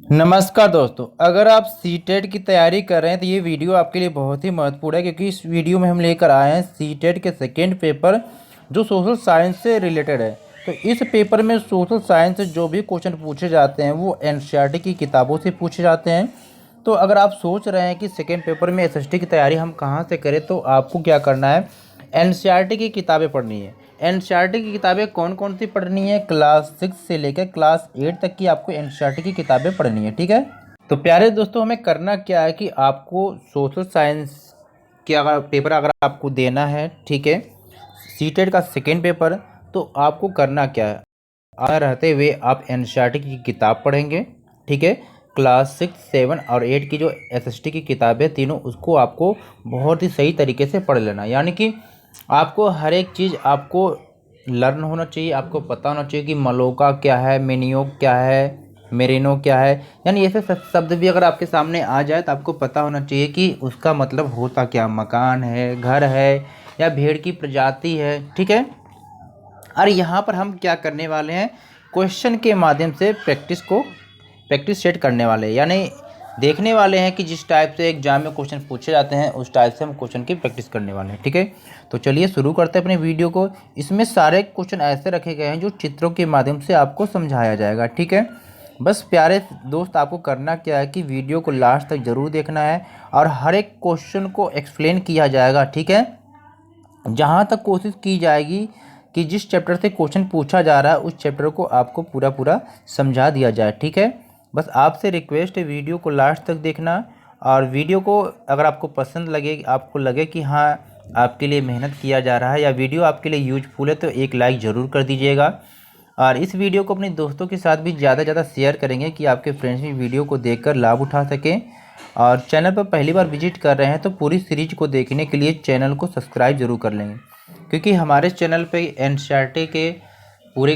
नमस्कार दोस्तों, अगर आप सीटेट की तैयारी कर रहे हैं तो ये वीडियो आपके लिए बहुत ही महत्वपूर्ण है, क्योंकि इस वीडियो में हम लेकर आए हैं सीटेट के सेकेंड पेपर जो सोशल साइंस से रिलेटेड है। तो इस पेपर में सोशल साइंस से जो भी क्वेश्चन पूछे जाते हैं वो एनसीईआरटी की किताबों से पूछे जाते हैं। तो अगर आप सोच रहे हैं कि सेकेंड पेपर में एसएसटी की तैयारी हम कहाँ से करें, तो आपको क्या करना है, एनसीईआरटी की किताबें पढ़नी है। एनसीईआरटी की किताबें कौन कौन सी पढ़नी है? क्लास 6 से लेकर क्लास 8 तक की आपको एनसीईआरटी की किताबें पढ़नी है, ठीक है। तो प्यारे दोस्तों, हमें करना क्या है कि आपको सोशल साइंस की अगर पेपर अगर आपको देना है, ठीक है, सीटेट का सेकेंड पेपर, तो आपको करना क्या है, आ रहते हुए आप एनसीईआरटी की किताब पढ़ेंगे, ठीक है। क्लास 6, 7 और 8 की जो एसएसटी की किताबें तीनों, उसको आपको बहुत ही सही तरीके से पढ़ लेना। यानी कि आपको हर एक चीज़ आपको लर्न होना चाहिए, आपको पता होना चाहिए कि मलोका क्या है, मिनियोक क्या है, मेरिनो क्या है। यानी ऐसे शब्द भी अगर आपके सामने आ जाए तो आपको पता होना चाहिए कि उसका मतलब होता क्या, मकान है, घर है या भेड़ की प्रजाति है, ठीक है। और यहाँ पर हम क्या करने वाले हैं, क्वेश्चन के माध्यम से प्रैक्टिस सेट करने वाले हैं। यानी देखने वाले हैं कि जिस टाइप से एग्जाम में क्वेश्चन पूछे जाते हैं उस टाइप से हम क्वेश्चन की प्रैक्टिस करने वाले हैं, ठीक है। तो चलिए शुरू करते हैं अपने वीडियो को। इसमें सारे क्वेश्चन ऐसे रखे गए हैं जो चित्रों के माध्यम से आपको समझाया जाएगा, ठीक है। बस प्यारे दोस्त, आपको करना क्या है कि वीडियो को लास्ट तक ज़रूर देखना है और हर एक क्वेश्चन को एक्सप्लेन किया जाएगा, ठीक है। जहाँ तक कोशिश की जाएगी कि जिस चैप्टर से क्वेश्चन पूछा जा रहा है उस चैप्टर को आपको पूरा पूरा समझा दिया जाए, ठीक है। बस आपसे रिक्वेस्ट है वीडियो को लास्ट तक देखना। और वीडियो को अगर आपको पसंद लगे, आपको लगे कि हाँ आपके लिए मेहनत किया जा रहा है या वीडियो आपके लिए यूजफुल है, तो एक लाइक ज़रूर कर दीजिएगा। और इस वीडियो को अपने दोस्तों के साथ भी ज़्यादा ज़्यादा शेयर करेंगे कि आपके फ्रेंड्स भी वीडियो को देखकर लाभ उठा सकें। और चैनल पर पहली बार विजिट कर रहे हैं तो पूरी सीरीज को देखने के लिए चैनल को सब्सक्राइब जरूर कर लेंगे, क्योंकि हमारे चैनल पे एनसीईआरटी के पूरे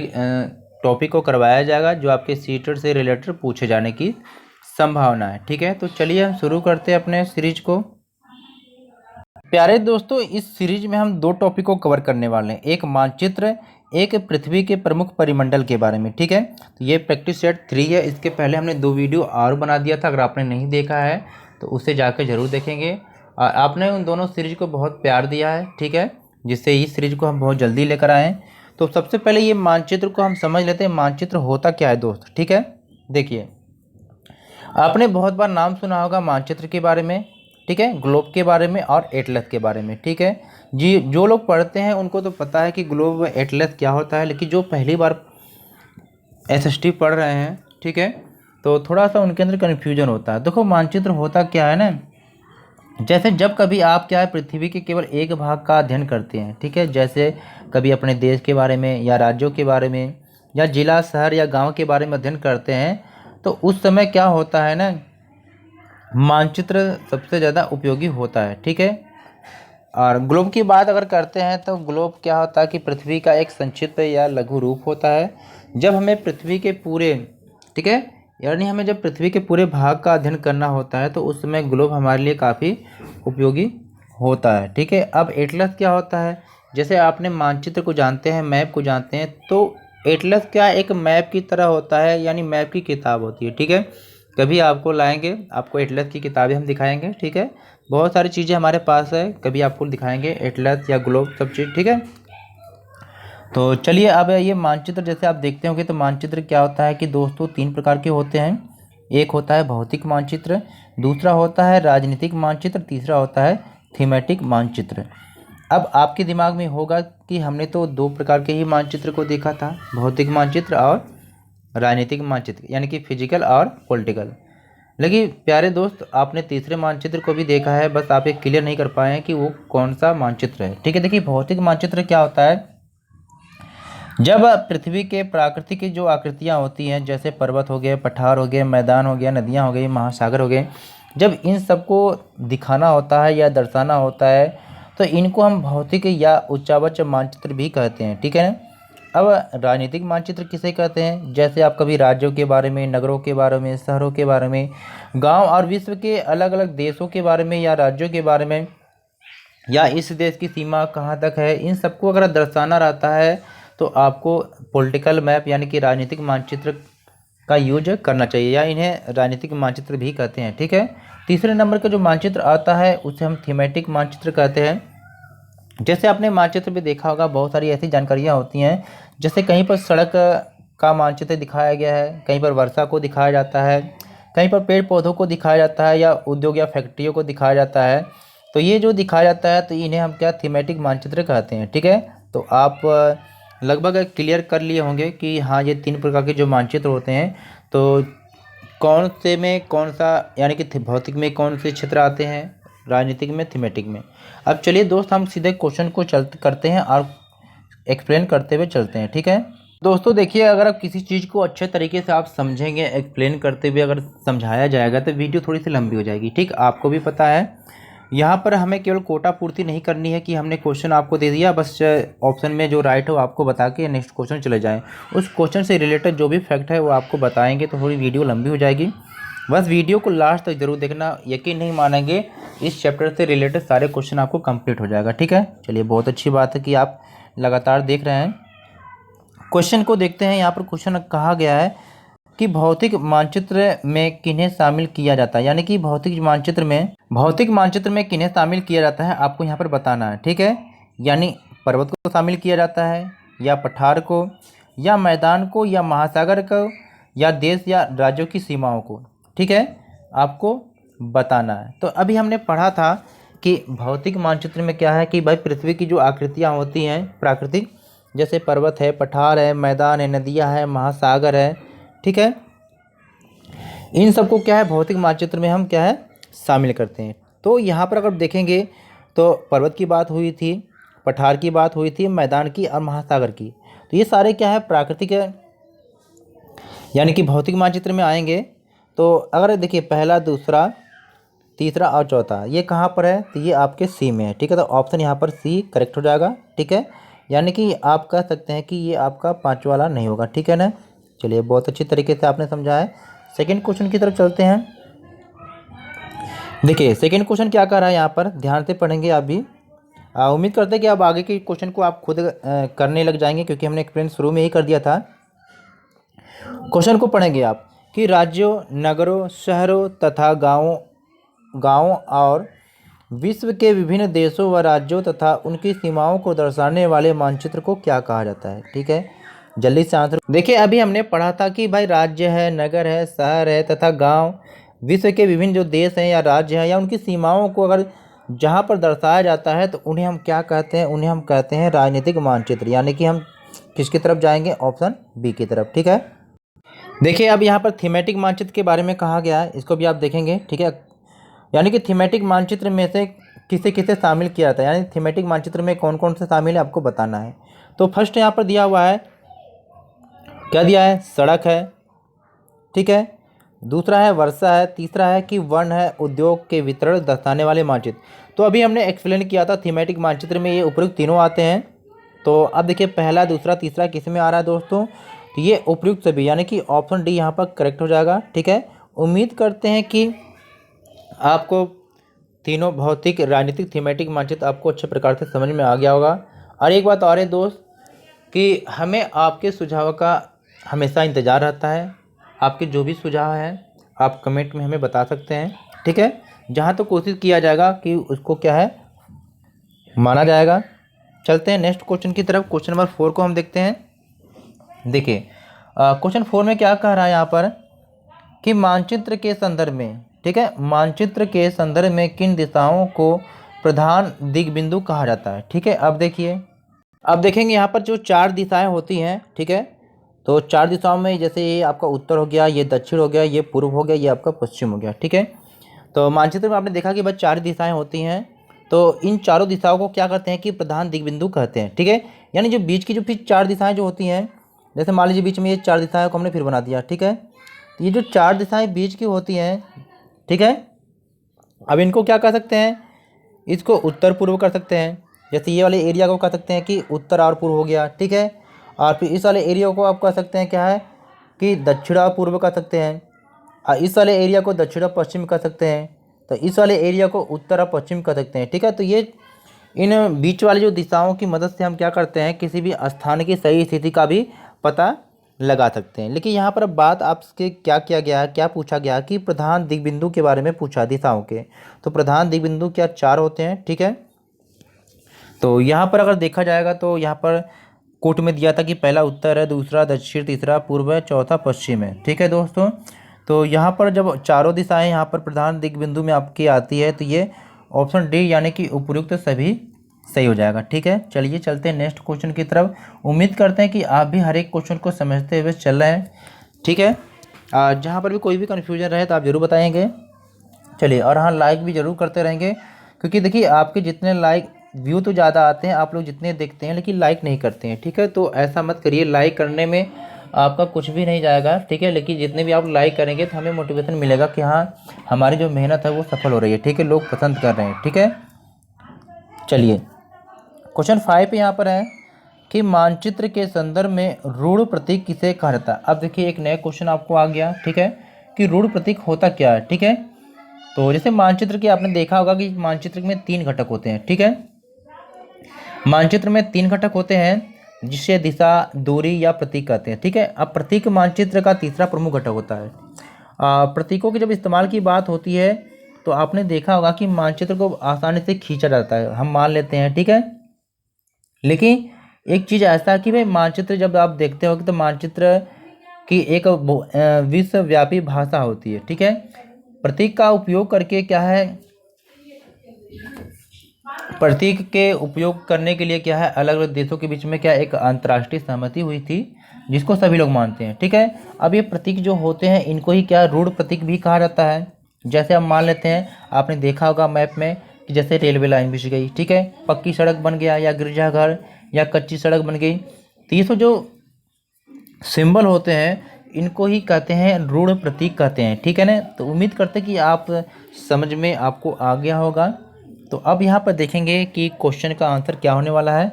टॉपिक को करवाया जाएगा जो आपके सीटेट से रिलेटेड पूछे जाने की संभावना है, ठीक है। तो चलिए हम शुरू करते हैं अपने सीरीज को। प्यारे दोस्तों, इस सीरीज में हम दो टॉपिक को कवर करने वाले हैं, एक मानचित्र, एक पृथ्वी के प्रमुख परिमंडल के बारे में, ठीक है। तो ये प्रैक्टिस सेट 3 है। इसके पहले हमने 2 वीडियो और बना दिया था, अगर आपने नहीं देखा है तो उसे जाकर ज़रूर देखेंगे। और आपने उन दोनों सीरीज को बहुत प्यार दिया है, ठीक है, जिससे इस सीरीज को हम बहुत जल्दी लेकर आएँ। तो सबसे पहले ये मानचित्र को हम समझ लेते हैं, मानचित्र होता क्या है दोस्त, ठीक है। देखिए, आपने बहुत बार नाम सुना होगा मानचित्र के बारे में, ठीक है, ग्लोब के बारे में और एटलस के बारे में, ठीक है जी। जो लोग पढ़ते हैं उनको तो पता है कि ग्लोब व एटलस क्या होता है, लेकिन जो पहली बार एसएसटी पढ़ रहे हैं, ठीक है, तो थोड़ा सा उनके अंदर कन्फ्यूजन होता है। देखो, मानचित्र होता क्या है ना, जैसे जब कभी आप क्या है पृथ्वी के केवल एक भाग का अध्ययन करते हैं, ठीक है, जैसे कभी अपने देश के बारे में या राज्यों के बारे में या जिला, शहर या गांव के बारे में अध्ययन करते हैं, तो उस समय क्या होता है ना, मानचित्र सबसे ज़्यादा उपयोगी होता है, ठीक है। और ग्लोब की बात अगर करते हैं तो ग्लोब क्या होता है कि पृथ्वी का एक संक्षिप्त या लघु रूप होता है। जब हमें पृथ्वी के पूरे, ठीक है, यानी हमें जब पृथ्वी के पूरे भाग का अध्ययन करना होता है तो उस समय ग्लोब हमारे लिए काफ़ी उपयोगी होता है, ठीक है। अब एटलस क्या होता है, जैसे आपने मानचित्र को जानते हैं, मैप को जानते हैं, तो एटलस क्या एक मैप की तरह होता है, यानी मैप की किताब होती है, ठीक है। कभी आपको लाएंगे, आपको एटलस की किताबें हम दिखाएंगे, ठीक है। बहुत सारी चीज़ें हमारे पास है, कभी आपको दिखाएंगे एटलस या ग्लोब, सब चीज़, ठीक है। तो चलिए, अब ये मानचित्र जैसे आप देखते होंगे, तो मानचित्र क्या होता है कि दोस्तों 3 प्रकार के होते हैं। एक होता है भौतिक मानचित्र, दूसरा होता है राजनीतिक मानचित्र, तीसरा होता है थीमेटिक मानचित्र। अब आपके दिमाग में होगा कि हमने तो 2 प्रकार के ही मानचित्र को देखा था, भौतिक मानचित्र और राजनीतिक मानचित्र, यानी कि फिजिकल और पॉलिटिकल। लेकिन प्यारे दोस्त, आपने तीसरे मानचित्र को भी देखा है, बस आप ये क्लियर नहीं कर पाए हैं कि वो कौन सा मानचित्र है, ठीक है। देखिए, भौतिक मानचित्र क्या होता है, जब पृथ्वी के प्राकृतिक की जो आकृतियाँ होती हैं, जैसे पर्वत हो गए, पठार हो गए, मैदान हो गया, नदियाँ हो गई, महासागर हो गए, जब इन सबको दिखाना होता है या दर्शाना होता है तो इनको हम भौतिक या उच्चावच मानचित्र भी कहते हैं, ठीक है। अब राजनीतिक मानचित्र किसे कहते हैं, जैसे आप कभी राज्यों के बारे में, नगरों के बारे में, शहरों के बारे में, गांव और विश्व के अलग अलग देशों के बारे में या राज्यों के बारे में, या इस देश की सीमा कहाँ तक है, इन सबको अगर दर्शाना रहता है तो आपको पॉलिटिकल मैप यानी कि राजनीतिक मानचित्र का यूज करना चाहिए, या इन्हें राजनीतिक मानचित्र भी कहते हैं। ठीक है, तीसरे नंबर का जो मानचित्र आता है उसे हम थीमेटिक मानचित्र कहते हैं। जैसे आपने मानचित्र में देखा होगा, बहुत सारी ऐसी जानकारियाँ होती हैं, जैसे कहीं पर सड़क का मानचित्र दिखाया गया है, कहीं पर वर्षा को दिखाया जाता है, कहीं पर पेड़ पौधों को दिखाया जाता है, या उद्योग या फैक्ट्रियों को दिखाया जाता है। तो ये जो दिखाया जाता है तो इन्हें हम क्या थीमेटिक मानचित्र कहते हैं। ठीक है, तो आप लगभग क्लियर कर लिए होंगे कि हाँ, ये 3 प्रकार के जो मानचित्र होते हैं, तो कौन से में कौन सा, यानी कि भौतिक में कौन से क्षेत्र आते हैं, राजनीतिक में, थीमेटिक में। अब चलिए दोस्त, हम सीधे क्वेश्चन को करते हैं और एक्सप्लेन करते हुए चलते हैं। ठीक है दोस्तों, देखिए, अगर आप किसी चीज़ को अच्छे तरीके से आप समझेंगे, एक्सप्लेन करते हुए अगर समझाया जाएगा तो वीडियो थोड़ी सी लंबी हो जाएगी। ठीक, आपको भी पता है, यहाँ पर हमें केवल कोटा पूर्ति नहीं करनी है कि हमने क्वेश्चन आपको दे दिया, बस ऑप्शन में जो राइट हो आपको बता के नेक्स्ट क्वेश्चन चले जाएं। उस क्वेश्चन से रिलेटेड जो भी फैक्ट है वो आपको बताएंगे, तो थोड़ी वीडियो लंबी हो जाएगी। बस वीडियो को लास्ट तक जरूर देखना, यकीन नहीं मानेंगे, इस चैप्टर से रिलेटेड सारे क्वेश्चन आपको कंप्लीट हो जाएगा। ठीक है, चलिए, बहुत अच्छी बात है कि आप लगातार देख रहे हैं। क्वेश्चन को देखते हैं। यहाँ पर क्वेश्चन कहा गया है कि भौतिक मानचित्र में किन्हें शामिल किया जाता है, यानी कि भौतिक मानचित्र में किन्हें शामिल किया जाता है, आपको यहाँ पर बताना है। ठीक है, यानी पर्वत को शामिल किया जाता है, या पठार को, या मैदान को, या महासागर को, या देश या राज्यों की सीमाओं को। ठीक है, आपको बताना है। तो अभी हमने पढ़ा था कि भौतिक मानचित्र में क्या है कि भाई पृथ्वी की जो आकृतियाँ होती हैं प्राकृतिक, जैसे पर्वत है, पठार है, मैदान है, नदियाँ है, महासागर है। ठीक है, इन सबको क्या है भौतिक मानचित्र में हम क्या है शामिल करते हैं। तो यहाँ पर अगर देखेंगे तो पर्वत की बात हुई थी, पठार की बात हुई थी, मैदान की और महासागर की। तो ये सारे क्या है प्राकृतिक है, यानी कि भौतिक मानचित्र में आएंगे। तो अगर देखिए पहला, दूसरा, तीसरा और चौथा ये कहाँ पर है, तो ये आपके सी में है। ठीक है, तो ऑप्शन यहाँ पर सी करेक्ट हो जाएगा। ठीक है, यानी कि आप कह सकते हैं कि ये आपका 5 वाला नहीं होगा। ठीक है ना, चलिए, बहुत अच्छी तरीके से आपने समझा है। सेकंड क्वेश्चन की तरफ चलते हैं। देखिए सेकंड क्वेश्चन क्या कर रहा है, यहाँ पर ध्यान से पढ़ेंगे आप भी। उम्मीद करते हैं कि आप आगे के क्वेश्चन को आप खुद करने लग जाएंगे, क्योंकि हमने एक्सप्लेन शुरू में ही कर दिया था। क्वेश्चन को पढ़ेंगे आप कि राज्यों, नगरों, शहरों तथा गाँवों और विश्व के विभिन्न देशों व राज्यों तथा उनकी सीमाओं को दर्शाने वाले मानचित्र को क्या कहा जाता है। ठीक है, जल्दी से आंसर देखिए। अभी हमने पढ़ा था कि भाई राज्य है, नगर है, शहर है तथा गांव, विश्व के विभिन्न जो देश हैं या राज्य हैं या उनकी सीमाओं को अगर जहां पर दर्शाया जाता है तो उन्हें हम क्या कहते हैं, उन्हें हम कहते हैं राजनीतिक मानचित्र। यानी कि हम किसकी तरफ जाएंगे, ऑप्शन बी की तरफ। ठीक है, देखिए अब यहाँ पर थीमेटिक मानचित्र के बारे में कहा गया है, इसको भी आप देखेंगे। ठीक है, यानी कि थीमेटिक मानचित्र में से किसे किसे शामिल किया जाता है, यानी थीमेटिक मानचित्र में कौन कौन से शामिल है आपको बताना है। तो फर्स्ट यहाँ पर दिया हुआ है, क्या दिया है, सड़क है। ठीक है, दूसरा है वर्षा है, तीसरा है कि वन है, उद्योग के वितरण दर्शाने वाले मानचित्र। तो अभी हमने एक्सप्लेन किया था थीमेटिक मानचित्र में ये उपयुक्त तीनों आते हैं। तो अब देखिए पहला, दूसरा, तीसरा किस में आ रहा है दोस्तों, तो ये उपयुक्त सभी, यानी कि ऑप्शन डी यहाँ पर करेक्ट हो जाएगा। ठीक है, उम्मीद करते हैं कि आपको तीनों भौतिक, राजनीतिक, थीमेटिक मानचित्र आपको अच्छे प्रकार से समझ में आ गया होगा। और एक बात और है दोस्त कि हमें आपके सुझाव का हमेशा इंतज़ार रहता है। आपके जो भी सुझाव हैं आप कमेंट में हमें बता सकते हैं। ठीक है, जहाँ तो कोशिश किया जाएगा कि उसको क्या है माना जाएगा। चलते हैं नेक्स्ट क्वेश्चन की तरफ। क्वेश्चन नंबर 4 को हम देखते हैं। देखिए क्वेश्चन 4 में क्या कह रहा है यहाँ पर कि मानचित्र के संदर्भ में, ठीक है, मानचित्र के संदर्भ में किन दिशाओं को प्रधान दिग्बिंदु कहा जाता है। ठीक है, अब देखिए, अब देखेंगे यहाँ पर जो 4 दिशाएं होती हैं। ठीक है, तो 4 दिशाओं में जैसे ये आपका उत्तर हो गया, ये दक्षिण हो गया, ये पूर्व हो गया, ये आपका पश्चिम हो गया। ठीक है, तो मानचित्र में आपने देखा कि भाई 4 दिशाएं होती हैं। तो इन चारों दिशाओं को क्या कहते हैं कि प्रधान दिग्बिंदु कहते हैं। ठीक है, यानी जो बीच की जो फिर 4 दिशाएं जो होती हैं, जैसे मान लीजिए बीच में ये 4 दिशाएं को हमने फिर बना दिया। ठीक है, तो ये जो 4 दिशाएं बीच की होती हैं, ठीक है, अब इनको क्या कह सकते हैं, इसको उत्तर पूर्व कर सकते हैं। जैसे ये वाले एरिया को कह सकते हैं कि उत्तर और पूर्व हो गया। ठीक है, और फिर इस वाले एरिया को आप कह सकते हैं क्या है कि दक्षिण और पूर्व कह सकते हैं, और इस वाले एरिया को दक्षिण और पश्चिम कह सकते हैं, तो इस वाले एरिया को उत्तर और पश्चिम कह सकते हैं। ठीक है, तो ये इन बीच वाली जो दिशाओं की मदद से हम क्या करते हैं किसी भी स्थान की सही स्थिति का भी पता लगा सकते हैं। लेकिन यहाँ पर अब बात आपसे क्या किया गया है, क्या पूछा गया कि प्रधान दिग्बिंदु के बारे में पूछा दिशाओं के। तो प्रधान दिग्बिंदु क्या 4 होते हैं, ठीक है। तो यहाँ पर अगर देखा जाएगा तो यहाँ पर कोट में दिया था कि पहला उत्तर है, दूसरा दक्षिण, तीसरा पूर्व है, चौथा पश्चिम है, ठीक है दोस्तों। तो यहाँ पर जब चारों दिशाएं यहाँ पर प्रधान दिग्बिंदु में आपकी आती है तो ये ऑप्शन डी यानी कि उपयुक्त सभी सही हो जाएगा, ठीक है। चलिए चलते हैं नेक्स्ट क्वेश्चन की तरफ। उम्मीद करते हैं कि आप भी हर एक क्वेश्चन को समझते हुए चल रहे हैं, ठीक है। जहाँ पर भी कोई भी कन्फ्यूजन रहे तो आप ज़रूर बताएंगे। चलिए, और हाँ, लाइक भी ज़रूर करते रहेंगे, क्योंकि देखिए आपके जितने लाइक व्यू तो ज़्यादा आते हैं, आप लोग जितने देखते हैं लेकिन लाइक नहीं करते हैं, ठीक है। तो ऐसा मत करिए, लाइक करने में आपका कुछ भी नहीं जाएगा, ठीक है। लेकिन जितने भी आप लाइक करेंगे तो हमें मोटिवेशन मिलेगा कि हाँ, हमारी जो मेहनत है वो सफल हो रही है, ठीक है, लोग पसंद कर रहे हैं, ठीक है। चलिए, क्वेश्चन 5 यहाँ पर है कि मानचित्र के संदर्भ में रूढ़ प्रतीक किसे कहा जाता है। अब देखिए एक नया क्वेश्चन आपको आ गया, ठीक है, कि रूढ़ प्रतीक होता क्या है, ठीक है। तो जैसे मानचित्र की आपने देखा होगा कि मानचित्र में 3 घटक होते हैं, ठीक है। मानचित्र में 3 घटक होते हैं जिसे दिशा, दूरी या प्रतीक कहते हैं, ठीक है। अब प्रतीक मानचित्र का तीसरा प्रमुख घटक होता है। प्रतीकों के जब इस्तेमाल की बात होती है तो आपने देखा होगा कि मानचित्र को आसानी से खींचा जाता है, हम मान लेते हैं, ठीक है। लेकिन एक चीज़ ऐसा है कि भाई मानचित्र जब आप देखते हो तो मानचित्र की एक विश्वव्यापी भाषा होती है, ठीक है। प्रतीक का उपयोग करके क्या है, प्रतीक के उपयोग करने के लिए क्या है, अलग अलग देशों के बीच में क्या एक अंतर्राष्ट्रीय सहमति हुई थी जिसको सभी लोग मानते हैं, ठीक है। अब ये प्रतीक जो होते हैं इनको ही क्या रूढ़ प्रतीक भी कहा जाता है। जैसे हम मान लेते हैं, आपने देखा होगा मैप में कि जैसे रेलवे लाइन बिछ गई, ठीक है, पक्की सड़क बन गया, या गिरजाघर या कच्ची सड़क बन गई, तो ये सब जो सिंबल होते हैं इनको ही कहते हैं रूढ़ प्रतीक कहते हैं, ठीक है ना। तो उम्मीद करते हैं कि आप समझ में आपको आ गया होगा। तो अब यहाँ पर देखेंगे कि क्वेश्चन का आंसर क्या होने वाला है।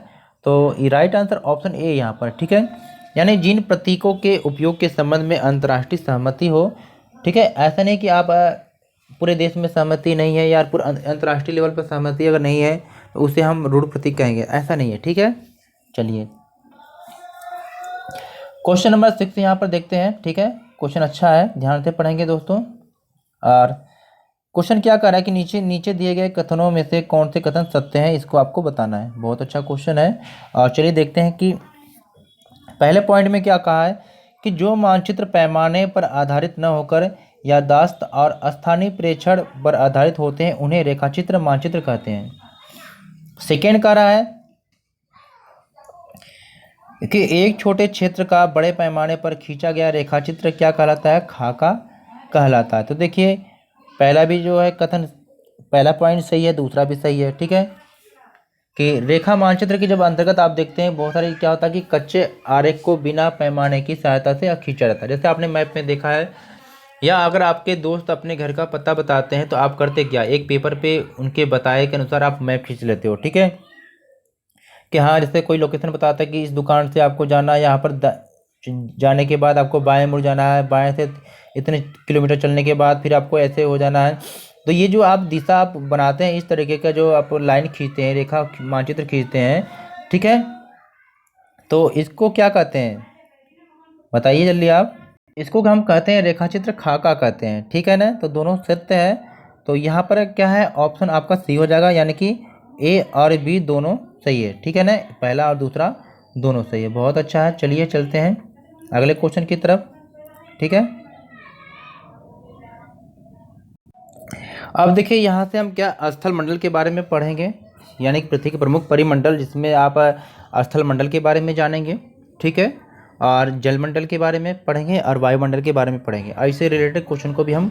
तो ये राइट आंसर ऑप्शन ए यहाँ पर, ठीक है, यानी जिन प्रतीकों के उपयोग के संबंध में अंतर्राष्ट्रीय सहमति हो, ठीक है। ऐसा नहीं कि आप पूरे देश में सहमति नहीं है या पूरे अंतर्राष्ट्रीय लेवल पर सहमति अगर नहीं है तो उसे हम रूढ़ प्रतीक कहेंगे, ऐसा नहीं है, ठीक है। चलिए, क्वेश्चन नंबर 6 यहाँ पर देखते हैं, ठीक है। क्वेश्चन अच्छा है, ध्यान से पढ़ेंगे दोस्तों। और क्वेश्चन क्या कर रहा है कि नीचे नीचे दिए गए कथनों में से कौन से कथन सत्य हैं, इसको आपको बताना है। बहुत अच्छा क्वेश्चन है। और चलिए देखते हैं कि पहले पॉइंट में क्या कहा है कि जो मानचित्र पैमाने पर आधारित न होकर याददाश्त और स्थानीय प्रेक्षण पर आधारित होते हैं उन्हें रेखाचित्र मानचित्र कहते हैं। सेकेंड कह रहा है कि एक छोटे क्षेत्र का बड़े पैमाने पर खींचा गया रेखाचित्र क्या कहलाता है, खाका कहलाता है। तो देखिए पहला भी जो है कथन, पहला पॉइंट सही है, दूसरा भी सही है, ठीक है। कि रेखा मानचित्र के जब अंतर्गत आप देखते हैं बहुत सारे क्या होता है कि कच्चे आरेख को बिना पैमाने की सहायता से खींचा जाता है, जैसे आपने मैप में देखा है। या अगर आपके दोस्त अपने घर का पता बताते हैं तो आप करते क्या, एक पेपर पे उनके बताए के अनुसार आप मैप खींच लेते हो, ठीक है। कि हाँ, जैसे कोई लोकेशन बताता है कि इस दुकान से आपको जाना है, यहाँ पर जाने के बाद आपको बाएं मुड़ जाना है, बाएं से इतने किलोमीटर चलने के बाद फिर आपको ऐसे हो जाना है। तो ये जो आप दिशा आप बनाते हैं, इस तरीके का जो आप लाइन खींचते हैं, रेखा मानचित्र खींचते हैं, ठीक है, तो इसको क्या कहते हैं बताइए जल्दी आप। इसको हम कहते हैं रेखाचित्र खाका कहते हैं, ठीक है ना। तो दोनों सत्य है। तो यहाँ पर क्या है, ऑप्शन आपका सी हो जाएगा, यानी कि ए और बी दोनों सही है, ठीक है ना, पहला और दूसरा दोनों सही है। बहुत अच्छा है। चलिए चलते हैं अगले क्वेश्चन की तरफ, ठीक है। अब देखिए यहाँ से हम क्या स्थल मंडल के बारे में पढ़ेंगे, यानी कि पृथ्वी के प्रमुख परिमंडल, जिसमें आप स्थल मंडल के बारे में जानेंगे, ठीक है, और जलमंडल के बारे में पढ़ेंगे और वायुमंडल के बारे में पढ़ेंगे। ऐसे रिलेटेड क्वेश्चन को भी हम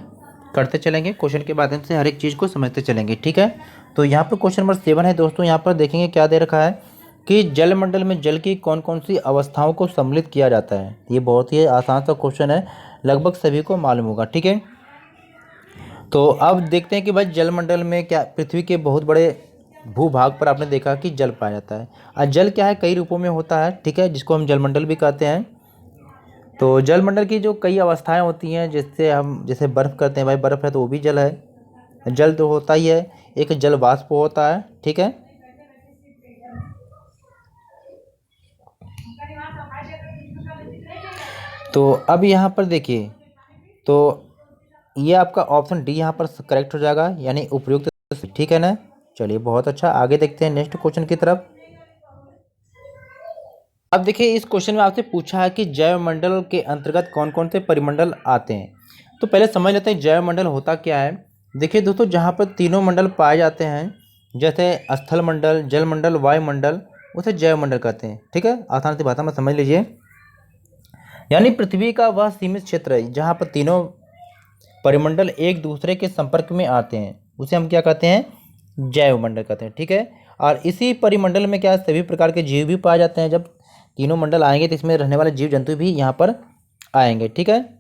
करते चलेंगे, क्वेश्चन के माध्यम से हर एक चीज़ को समझते चलेंगे, ठीक है। तो यहाँ पर क्वेश्चन नंबर 7 है दोस्तों। यहाँ पर देखेंगे क्या दे रखा है कि जलमंडल में जल की कौन कौन सी अवस्थाओं को सम्मिलित किया जाता है। ये बहुत ही आसान सा क्वेश्चन है, लगभग सभी को मालूम होगा, ठीक है। तो अब देखते हैं कि भाई जलमंडल में क्या, पृथ्वी के बहुत बड़े भूभाग पर आपने देखा कि जल पाया जाता है। और जल क्या है, कई रूपों में होता है, ठीक है, जिसको हम जलमंडल भी कहते हैं। तो जलमंडल की जो कई अवस्थाएं होती हैं, जिससे हम जैसे बर्फ़ करते हैं, भाई बर्फ़ है तो वो भी जल है, जल तो होता ही है। एक जल वाष्प होता है, ठीक है। तो अब यहाँ पर देखिए, तो ये आपका ऑप्शन डी यहाँ पर करेक्ट हो जाएगा, यानी उपयुक्त, ठीक है ना। चलिए बहुत अच्छा, आगे देखते हैं नेक्स्ट क्वेश्चन की तरफ। अब देखिए इस क्वेश्चन में आपसे पूछा है कि जैवमंडल के अंतर्गत कौन कौन से परिमंडल आते हैं। तो पहले समझ लेते हैं जैवमंडल होता क्या है। देखिए दोस्तों, जहाँ पर तीनों मंडल पाए जाते हैं, जैसे स्थल मंडल, जलमंडल, वायुमंडल, उसे जैवमंडल कहते हैं, ठीक है। आसान सी भाषा में समझ लीजिए, यानी पृथ्वी का वह सीमित क्षेत्र है जहाँ पर तीनों परिमंडल एक दूसरे के संपर्क में आते हैं, उसे हम क्या कहते हैं, जैवमंडल कहते हैं, ठीक है। और इसी परिमंडल में क्या सभी प्रकार के जीव भी पाए जाते हैं। जब तीनों मंडल आएंगे तो इसमें रहने वाले जीव जंतु भी यहाँ पर आएंगे, ठीक है।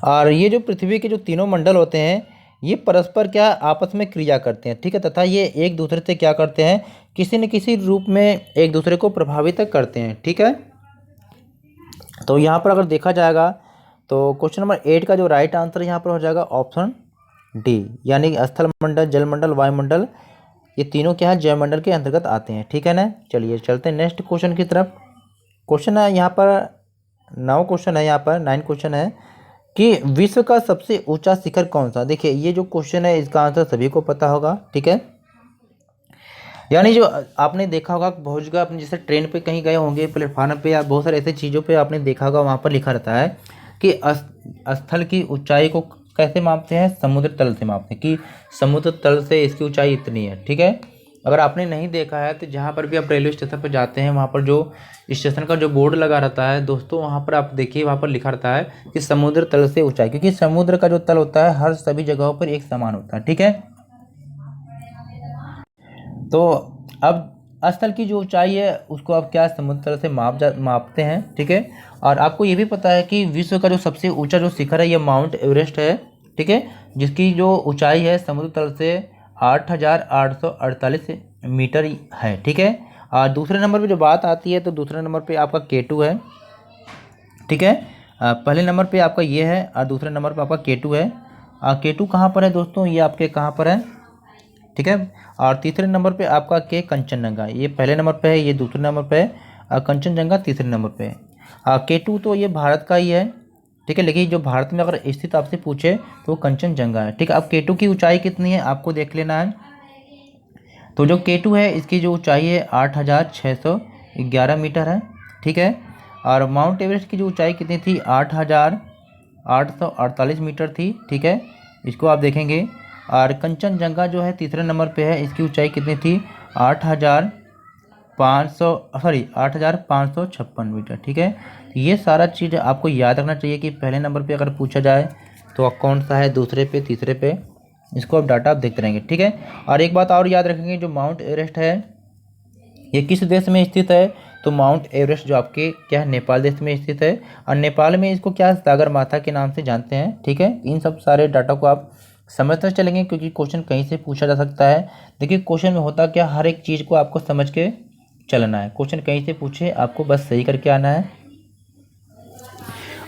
और ये जो पृथ्वी के जो तीनों मंडल होते हैं, ये परस्पर क्या आपस में क्रिया करते हैं, ठीक है, तथा ये एक दूसरे से क्या करते हैं, किसी न किसी रूप में एक दूसरे को प्रभावित करते हैं, ठीक है। तो यहाँ पर अगर देखा जाएगा तो क्वेश्चन नंबर 8 का जो राइट आंसर यहाँ पर हो जाएगा ऑप्शन डी, यानी स्थल मंडल, जलमंडल, वायुमंडल, ये तीनों क्या है, जैवमंडल के अंतर्गत आते हैं, ठीक है ना। चलिए चलते हैं नेक्स्ट क्वेश्चन की तरफ। क्वेश्चन है यहाँ पर 9 क्वेश्चन है, यहाँ पर 9 क्वेश्चन है कि विश्व का सबसे ऊंचा शिखर कौन सा। देखिए ये जो क्वेश्चन है इसका आंसर सभी को पता होगा, ठीक है। यानी जो आपने देखा होगा बहुत जगह, अपने जैसे ट्रेन पे कहीं गए होंगे, प्लेटफार्म पे, या बहुत सारे ऐसे चीज़ों पे आपने देखा होगा, वहाँ पर लिखा रहता है कि स्थल की ऊंचाई को कैसे मापते हैं, समुद्र तल से मापते हैं, कि समुद्र तल से इसकी ऊंचाई इतनी है, ठीक है। अगर आपने नहीं देखा है तो जहाँ पर भी आप रेलवे स्टेशन पर जाते हैं, वहाँ पर जो स्टेशन का जो बोर्ड लगा रहता है दोस्तों, वहाँ पर आप देखिए, वहाँ पर लिखा रहता है कि समुद्र तल से ऊंचाई, क्योंकि समुद्र का जो तल होता है हर सभी जगहों पर एक समान होता है, ठीक है। तो अब स्थल की जो ऊंचाई है उसको आप क्या समुद्र तल से मापते हैं, ठीक है। और आपको ये भी पता है कि विश्व का जो सबसे ऊंचा जो शिखर है ये माउंट एवरेस्ट है, ठीक है, जिसकी जो ऊंचाई है समुद्र तल से 8,848 मीटर है, ठीक है। और दूसरे नंबर पे जो बात आती है तो दूसरे नंबर पे आपका K2 है, ठीक है। पहले नंबर पे आपका ये है और दूसरे नंबर पे आपका K2 है। K2 कहाँ पर है दोस्तों, ये आपके कहाँ पर है, ठीक है। और तीसरे नंबर पे आपका के कंचनजंगा, ये पहले नंबर पे है, ये दूसरे नंबर पे है, कंचनजंगा तीसरे नंबर पे है। K2 तो ये भारत का ही है, ठीक है, लेकिन जो भारत में अगर स्थित आपसे पूछे तो वो कंचनजंगा है, ठीक है। अब K2 की ऊंचाई कितनी है आपको देख लेना है। तो जो K2 है इसकी जो ऊंचाई है 8,611 मीटर है, ठीक है। और माउंट एवरेस्ट की जो ऊंचाई कितनी थी, 8,848 मीटर थी, ठीक है, इसको आप देखेंगे। और कंचनजंगा जो है तीसरे नंबर पे है, इसकी ऊंचाई कितनी थी, 8,556 मीटर, ठीक है। ये सारा चीज़ आपको याद रखना चाहिए कि पहले नंबर पे अगर पूछा जाए तो कौन सा है, दूसरे पे, तीसरे पे, इसको आप डाटा आप देखते रहेंगे, ठीक है। और एक बात और याद रखेंगे, जो माउंट एवरेस्ट है ये किस देश में स्थित है, तो माउंट एवरेस्ट जो आपके क्या है, नेपाल देश में स्थित है। और नेपाल में इसको क्या सागर माथा के नाम से जानते हैं, ठीक है। इन सब सारे डाटा को आप समझते चलेंगे क्योंकि क्वेश्चन कहीं से पूछा जा सकता है। देखिए क्वेश्चन में होता क्या, हर एक चीज़ को आपको समझ के चलना है, क्वेश्चन कहीं से पूछे आपको बस सही करके आना है।